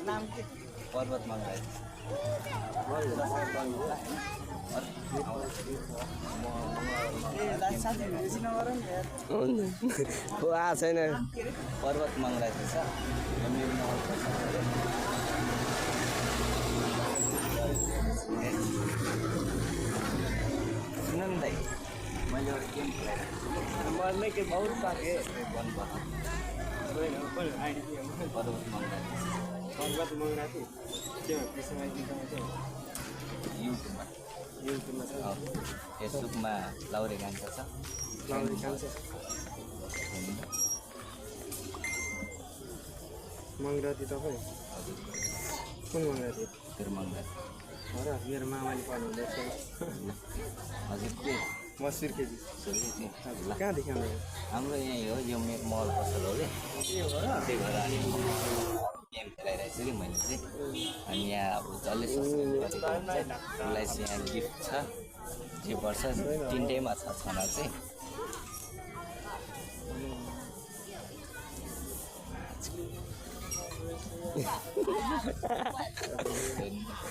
नाम के पर्वत मङ्गराई छैन पर्वत मङ्गराई छ सुन न दाइ मैले एउटा गेम खेलाएको मर्ने के बहुत पाके पर्वत मङ्गराई पर्वत मङ्गराई के हो त्यसमा युट्युबमा छ फेसबुकमा लाउरे कान्छा छ लाउरे कान्छा मङ्गराती तपाईँ कुन मङ्गराती तेरो मङ्गराई हो र मेरो मामाले पढ्नुहुँदैछ हजुर के म सुर्खेती ल कहाँ देखाउनु हाम्रो यहीँ हो यो महल पसल हो कि के हो र त्यही भएर अनि गेम खेलाइरहेको छु कि मैले चाहिँ अनि यहाँ अब जसले सब्सक्राइब गरेको हुन्छ उसलाई चाहिँ यहाँ गिफ्ट छ जे पर्छ तिनटैमा छ छना चाहिँ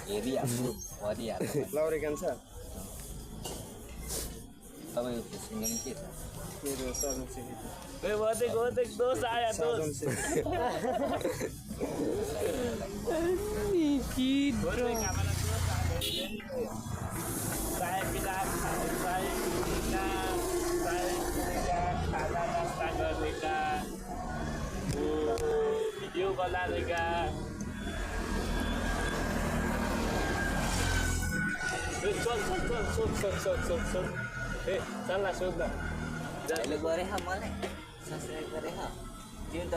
हेरिहाल्नु परिहाल्नु लाउरे कान्छा तपाईँको फेसबुक नेम के छ मेरो सजन सेक्रेटी दोस्त आया सजन सेक्रेटी खाना नास्ता गर्ने का भिडियो बनाने का सोध ए चल्ला सोध न अहिले गरे मलाई सब्सक्राइब गरे तिमी त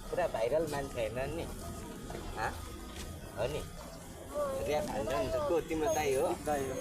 पुरा भाइरल मान्छे होइन नि हो नि ऱ्याप हाल्छ नि त को तिम्रो दाइ हो दाइ हो